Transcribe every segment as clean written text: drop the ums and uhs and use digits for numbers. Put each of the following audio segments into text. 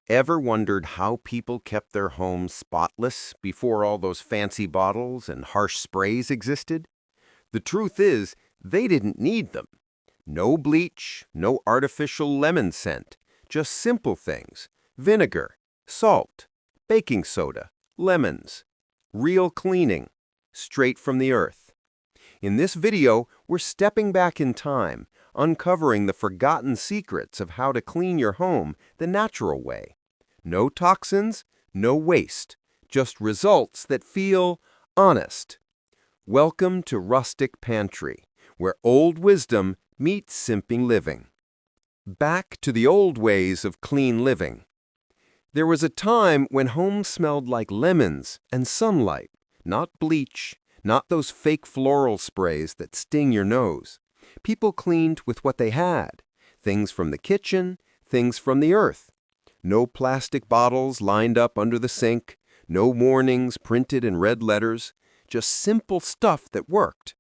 Ever wondered how people kept their homes spotless before all those fancy bottles and harsh sprays existed? The truth is, they didn't need them. No bleach, no artificial lemon scent, just simple things: vinegar, salt, baking soda, lemons, real cleaning, straight from the earth. In this video, we're stepping back in time, uncovering the forgotten secrets of how to clean your home the natural way. No toxins, no waste, just results that feel honest. Welcome to Rustic Pantry, where old wisdom meets simping living. Back to the old ways of clean living. There was a time when homes smelled like lemons and sunlight, not bleach, not those fake floral sprays that sting your nose. People cleaned with what they had, things from the kitchen, things from the earth. No plastic bottles lined up under the sink, no warnings printed in red letters, just simple stuff that worked.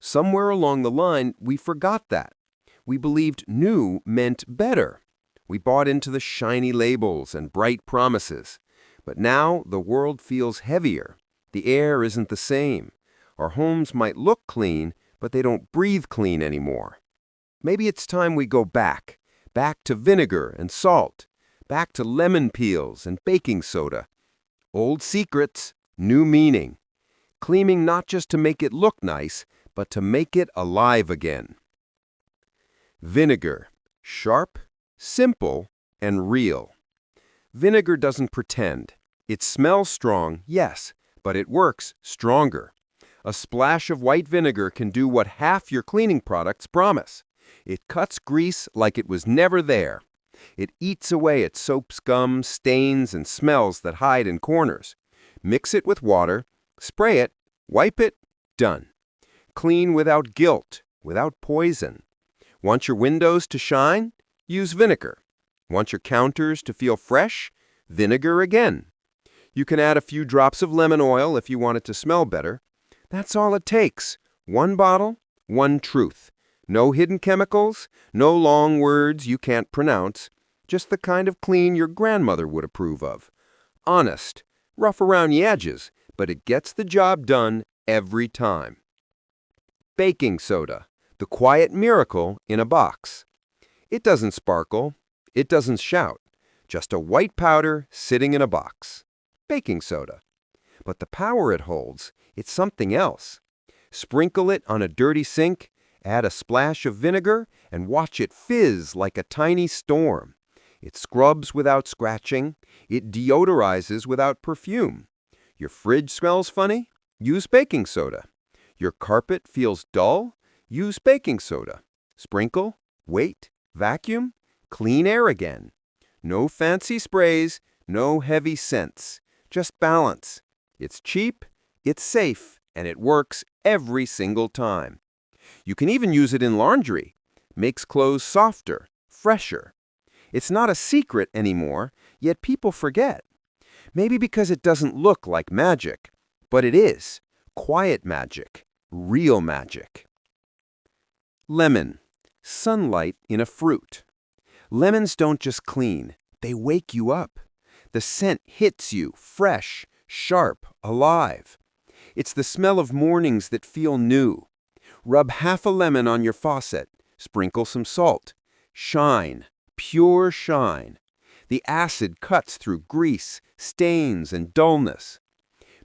Somewhere along the line, we forgot that. We believed new meant better. We bought into the shiny labels and bright promises. But now the world feels heavier. The air isn't the same. Our homes might look clean, but they don't breathe clean anymore. Maybe it's time we go back to vinegar and salt, back to lemon peels and baking soda. Old secrets, new meaning. Cleaning not just to make it look nice, but to make it alive again. Vinegar, sharp, simple, and real. Vinegar doesn't pretend. It smells strong, yes, but it works stronger. A splash of white vinegar can do what half your cleaning products promise. It cuts grease like it was never there. It eats away at soap scum, stains, and smells that hide in corners. Mix it with water, spray it, wipe it, done. Clean without guilt, without poison. Want your windows to shine? Use vinegar. Want your counters to feel fresh? Vinegar again. You can add a few drops of lemon oil if you want it to smell better. That's all it takes. One bottle, one truth. No hidden chemicals, no long words you can't pronounce. Just the kind of clean your grandmother would approve of. Honest, rough around the edges, but it gets the job done every time. Baking soda, the quiet miracle in a box. It doesn't sparkle, it doesn't shout, just a white powder sitting in a box. Baking soda. But the power it holds, it's something else. Sprinkle it on a dirty sink, add a splash of vinegar, and watch it fizz like a tiny storm. It scrubs without scratching. It deodorizes without perfume. Your fridge smells funny? Use baking soda. Your carpet feels dull? Use baking soda. Sprinkle, wait, vacuum, clean air again. No fancy sprays, no heavy scents. Just balance. It's cheap, it's safe, and it works every single time. You can even use it in laundry. Makes clothes softer, fresher. It's not a secret anymore, yet people forget. Maybe because it doesn't look like magic, but it is. Quiet magic, real magic. Lemon, sunlight in a fruit. Lemons don't just clean, they wake you up. The scent hits you, fresh, sharp, alive. It's the smell of mornings that feel new. Rub half a lemon on your faucet, sprinkle some salt. Shine, pure shine. The acid cuts through grease, stains, and dullness.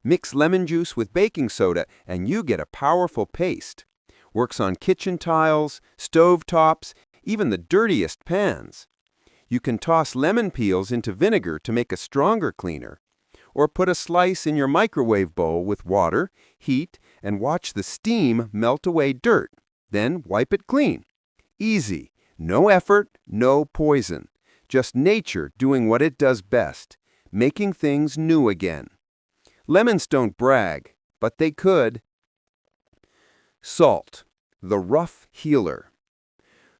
Mix lemon juice with baking soda and you get a powerful paste. Works on kitchen tiles, stove tops, even the dirtiest pans. You can toss lemon peels into vinegar to make a stronger cleaner. Or put a slice in your microwave bowl with water, heat, and watch the steam melt away dirt. Then wipe it clean. Easy. No effort, no poison. Just nature doing what it does best, making things new again. Lemons don't brag, but they could. Salt, the rough healer.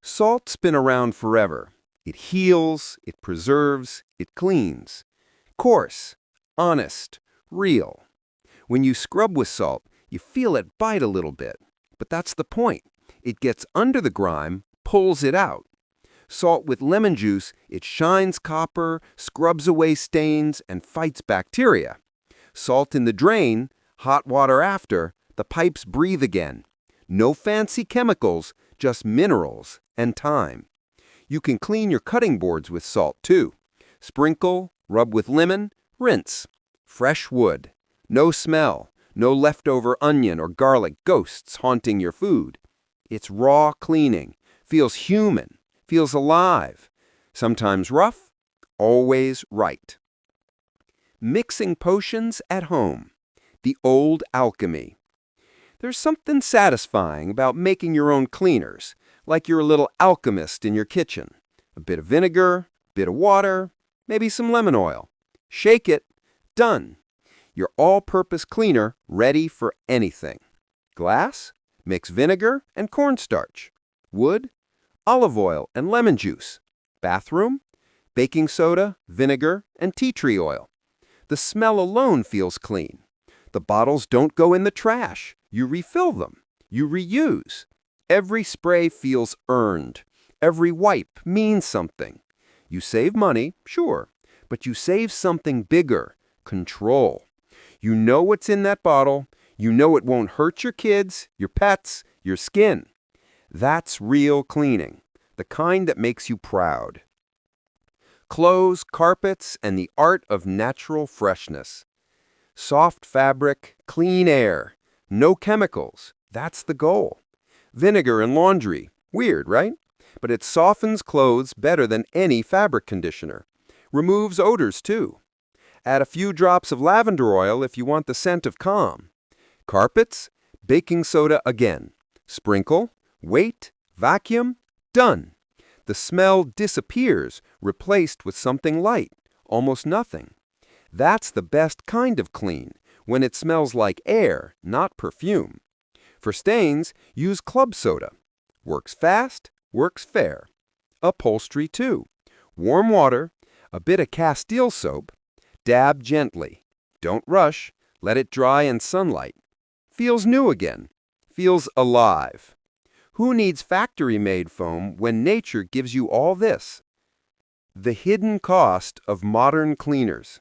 Salt's been around forever. It heals, it preserves, it cleans. Coarse, honest, real. When you scrub with salt, you feel it bite a little bit. But that's the point. It gets under the grime, pulls it out. Salt with lemon juice, it shines copper, scrubs away stains, and fights bacteria. Salt in the drain, hot water after, the pipes breathe again. No fancy chemicals, just minerals and time. You can clean your cutting boards with salt too. Sprinkle, rub with lemon, rinse. Fresh wood. No smell, no leftover onion or garlic ghosts haunting your food. It's raw cleaning, feels human, feels alive. Sometimes rough, always right. Mixing potions at home. The old alchemy. There's something satisfying about making your own cleaners, like you're a little alchemist in your kitchen. A bit of vinegar, a bit of water, maybe some lemon oil. Shake it, done. Your all-purpose cleaner ready for anything. Glass, mix vinegar and cornstarch. Wood, olive oil and lemon juice. Bathroom, baking soda, vinegar, and tea tree oil. The smell alone feels clean. The bottles don't go in the trash. You refill them. You reuse. Every spray feels earned. Every wipe means something. You save money, sure, but you save something bigger, control. You know what's in that bottle. You know it won't hurt your kids, your pets, your skin. That's real cleaning, the kind that makes you proud. Clothes, carpets, and the art of natural freshness. Soft fabric, clean air, no chemicals. That's the goal. Vinegar in laundry. Weird, right? But it softens clothes better than any fabric conditioner. Removes odors, too. Add a few drops of lavender oil if you want the scent of calm. Carpets, baking soda again. Sprinkle, wait, vacuum, done. The smell disappears, replaced with something light, almost nothing. That's the best kind of clean, when it smells like air, not perfume. For stains, use club soda. Works fast, works fair. Upholstery too. Warm water, a bit of Castile soap. Dab gently. Don't rush. Let it dry in sunlight. Feels new again. Feels alive. Who needs factory-made foam when nature gives you all this? The hidden cost of modern cleaners.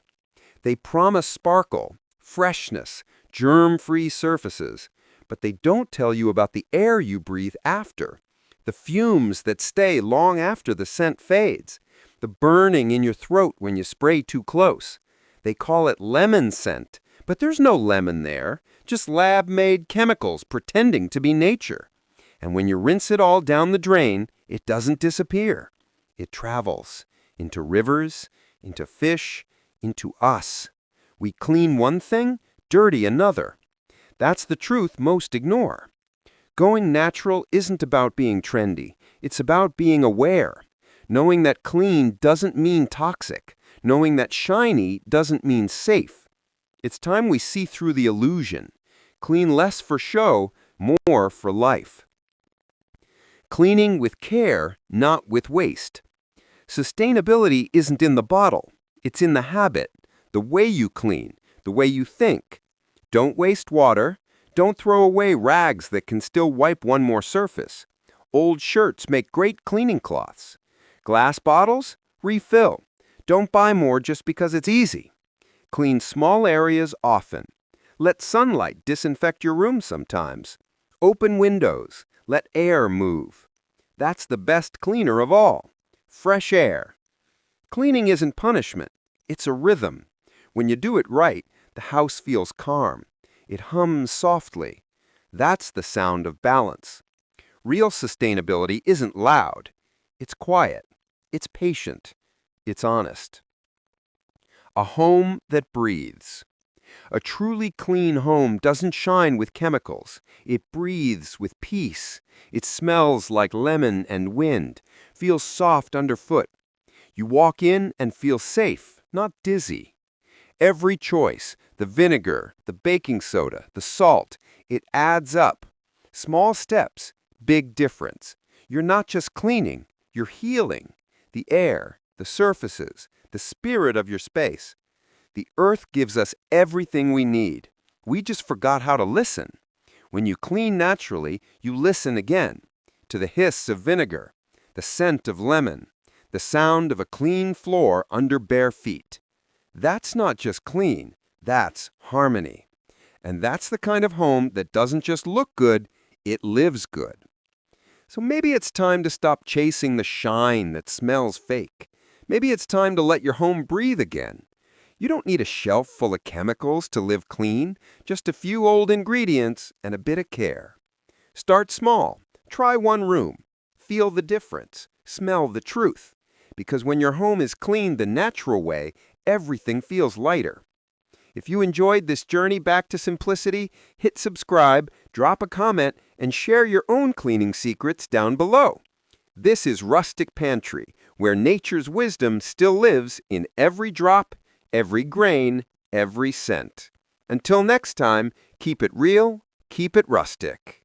They promise sparkle, freshness, germ-free surfaces, but they don't tell you about the air you breathe after, the fumes that stay long after the scent fades, the burning in your throat when you spray too close. They call it lemon scent, but there's no lemon there, just lab-made chemicals pretending to be nature. And when you rinse it all down the drain, it doesn't disappear. It travels into rivers, into fish, into us. We clean one thing, dirty another. That's the truth most ignore. Going natural isn't about being trendy. It's about being aware. Knowing that clean doesn't mean toxic. Knowing that shiny doesn't mean safe. It's time we see through the illusion. Clean less for show, more for life. Cleaning with care, not with waste. Sustainability isn't in the bottle. It's in the habit, the way you clean, the way you think. Don't waste water. Don't throw away rags that can still wipe one more surface. Old shirts make great cleaning cloths. Glass bottles? Refill. Don't buy more just because it's easy. Clean small areas often. Let sunlight disinfect your room sometimes. Open windows. Let air move. That's the best cleaner of all. Fresh air. Cleaning isn't punishment. It's a rhythm. When you do it right, the house feels calm. It hums softly. That's the sound of balance. Real sustainability isn't loud. It's quiet. It's patient. It's honest. A home that breathes. A truly clean home doesn't shine with chemicals. It breathes with peace. It smells like lemon and wind, feels soft underfoot. You walk in and feel safe, not dizzy. Every choice, the vinegar, the baking soda, the salt, it adds up. Small steps, big difference. You're not just cleaning, you're healing. The air, the surfaces, the spirit of your space. The earth gives us everything we need. We just forgot how to listen. When you clean naturally, you listen again to the hiss of vinegar, the scent of lemon, the sound of a clean floor under bare feet. That's not just clean, that's harmony. And that's the kind of home that doesn't just look good, it lives good. So maybe it's time to stop chasing the shine that smells fake. Maybe it's time to let your home breathe again. You don't need a shelf full of chemicals to live clean, just a few old ingredients and a bit of care. Start small. Try one room. Feel the difference. Smell the truth. Because when your home is cleaned the natural way, everything feels lighter. If you enjoyed this journey back to simplicity, hit subscribe, drop a comment, and share your own cleaning secrets down below. This is Rustic Pantry, where nature's wisdom still lives in every drop, every grain, every scent. Until next time, keep it real, keep it rustic.